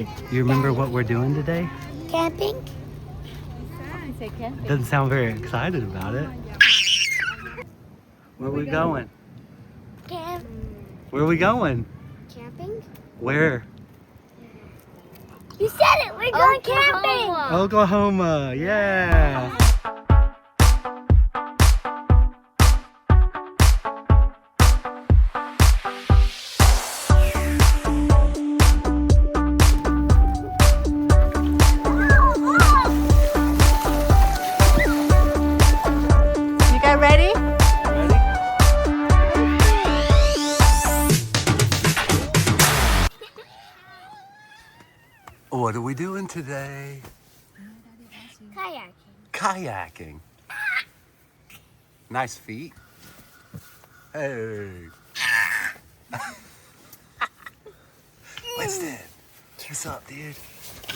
You remember what we're doing today? Camping? Doesn't sound very excited about it. Where are we going? Camp. Where are we going? Camping? Where? You said it! We're going camping! Oklahoma, yeah! Ready? What are we doing today? Kayaking. Kayaking. Nice feet. Hey. Winston, what's up, dude?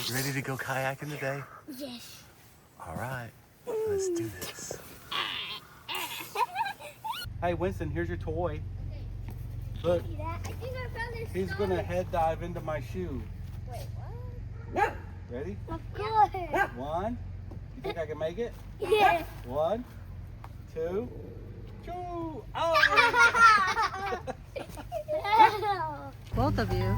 You ready to go kayaking today? Yes. All right, let's do this. Hey, Winston, here's your toy. Look, he's gonna head dive into my shoe. Wait, what? Ready? Of course. One. You think I can make it? Yeah. 1, 2, 2. Oh! Both of you.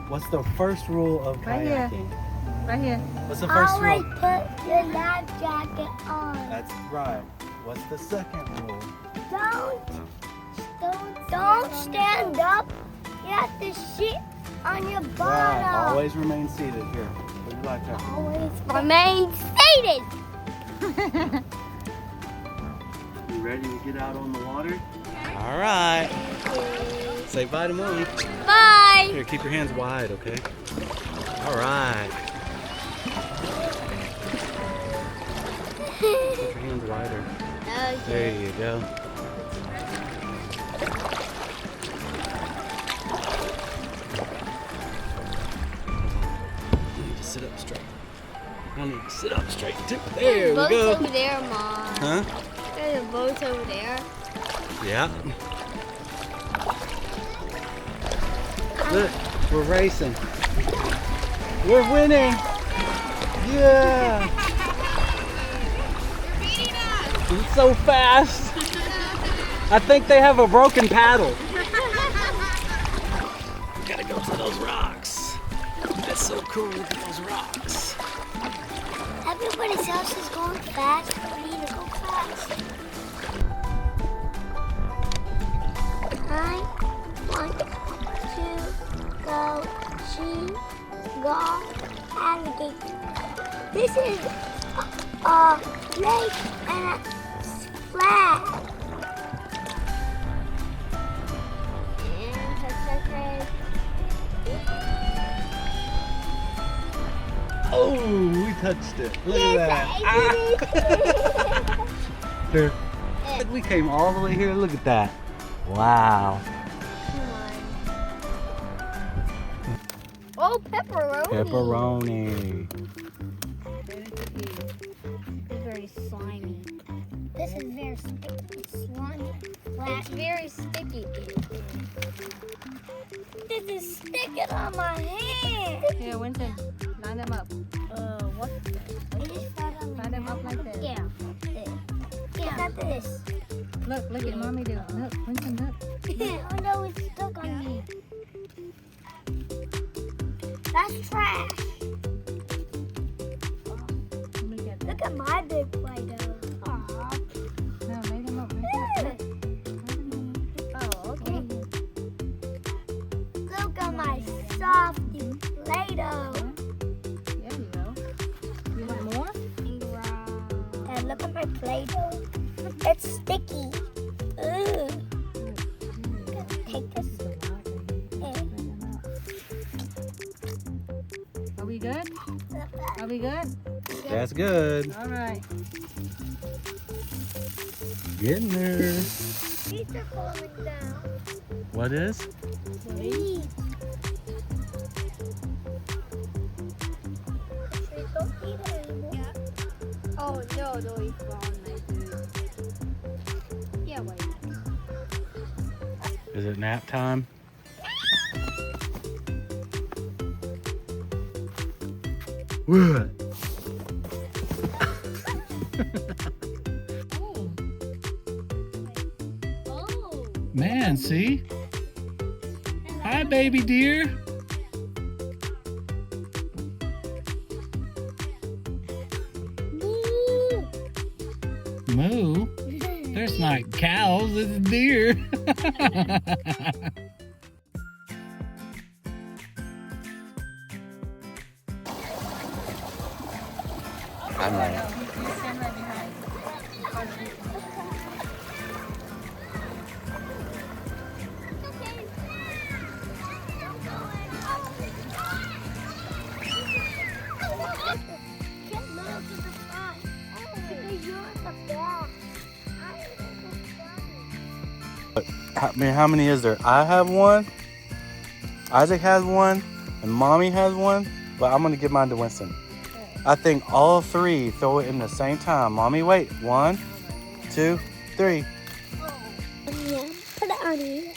What's the first rule of Right here. kayaking? Right here. What's the first Always rule? put your life jacket on. That's right. What's the second rule? Don't stand up. You have to sit on your Right. bottom. Always remain seated. Here, put your life jacket. Always remain seated. You ready to get out on the water? All right. Say bye to Mommy. Bye. Here, keep your hands wide, okay? All right. Put your hands wider. There you go. You need to sit up straight. I need to sit up straight too. There we Boat's go. over there, Mom. Huh? There's a boat over there. Yeah. Look, we're racing. We're winning. Yeah. It's so fast. I think they have a broken paddle. Gotta go to those rocks. That's so cool. Look at those rocks. Everybody else is going fast. We need to go fast. I want to go see alligator. This is a lake and a flag. Oh, we touched it. Look at that. Here. We came all the way here. Look at that. Wow. Oh, pepperoni. Pepperoni. It's very slimy. This is very sticky. Slimy. It's very sticky. This is sticking on my hand. Here, Winston. Line them up. What? Line them up like this. Yeah. Yeah, got this. Look at Mommy do. Look, Winston, look. Oh no, it's stuck on me. That's trash. Look at that. Look at my big Play-Doh. Aw. No, lay them up. Look. Oh, okay. Look at my softy Play-Doh. There you go. You want more? And look at my Play-Doh. It's sticky. Ugh. Take this. Are we good? Are we good? That's good. All right. Getting there. These are falling down. What is? Please. Don't eat it anymore. Oh no, it's gone. Yeah, wait. Is it nap time? What? Oh. Man, see? Hi, baby deer. Moo? There's not cows, it's deer. I know. You stand right behind. How many is there? I have one, Isaac has one, and Mommy has one, but I'm gonna give mine to Winston. I think all three throw it in the same time. Mommy, wait. 1, 2, 3. Yeah, put it on here.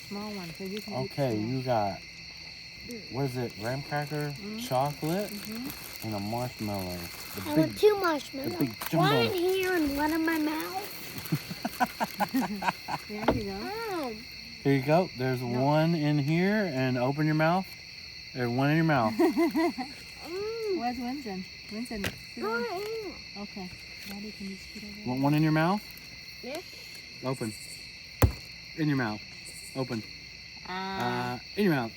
Small one, so you can Okay, you got, what is it, graham cracker, chocolate, and a marshmallow. I want 2 marshmallows. the big jumbo. One in here and one in my mouth. There you go. Oh. Here you go. There's one in here, and open your mouth. There's one in your mouth. Where's Winston? Winston, sit down. Oh, Okay. Daddy, can you sit over there? Want one in your mouth? yeah. Open. In your mouth. Open. In your mouth.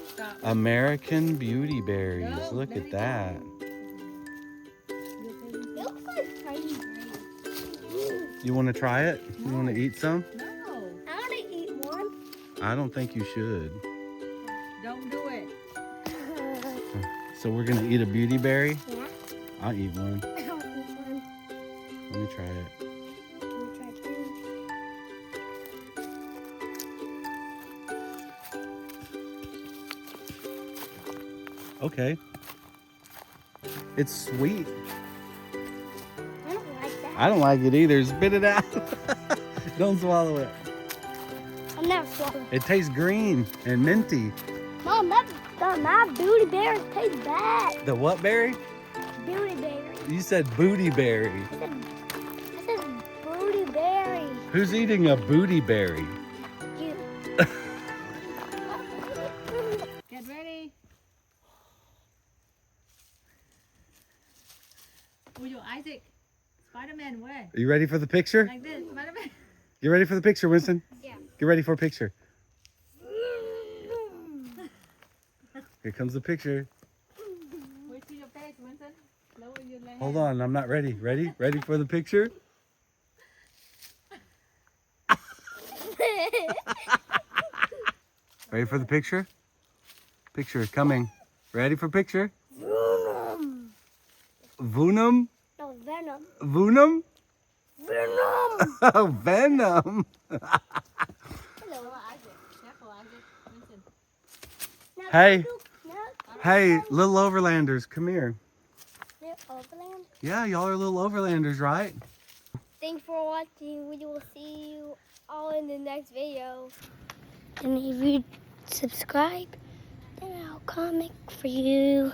Stop. American beauty berries. No, Look let at it that. It looks like tiny grapes. You want to try it? You want to eat some? No, I want to eat one. I don't think you should. don't do it. So we're going to eat a beauty berry? Yeah. I'll eat one. I'll eat one. Let me try it. Let me try two. Okay. It's sweet. I don't like that. I don't like it either. Spit it out. Don't swallow it. I'll never swallow it. It tastes green and minty. Mom, my booty berries taste bad. The what berry? Booty berry. You said booty berry. I said booty berry. Who's eating a booty berry? You. Get ready. Oh, yo, Isaac. Spider-Man, where? Are you ready for the picture? Like this, Spider-Man. You ready for the picture, Winston? Yeah. Get ready for a picture. Here comes the picture. Wait till your face, Winston. Lower your leg. Hold on, I'm not ready. Ready? Ready for the picture? Ready for the picture? Picture coming. Ready for picture? Venom. Vunum? No, venom. Vunum? Venom. Oh, venom. Hello. Isaac. Careful, Isaac. Winston. Now, Hey. No, Hey, little overlanders, come here. they're overland. Yeah, y'all are little overlanders, right? Thanks for watching. We will see you all in the next video. And if you subscribe, then I'll comment for you.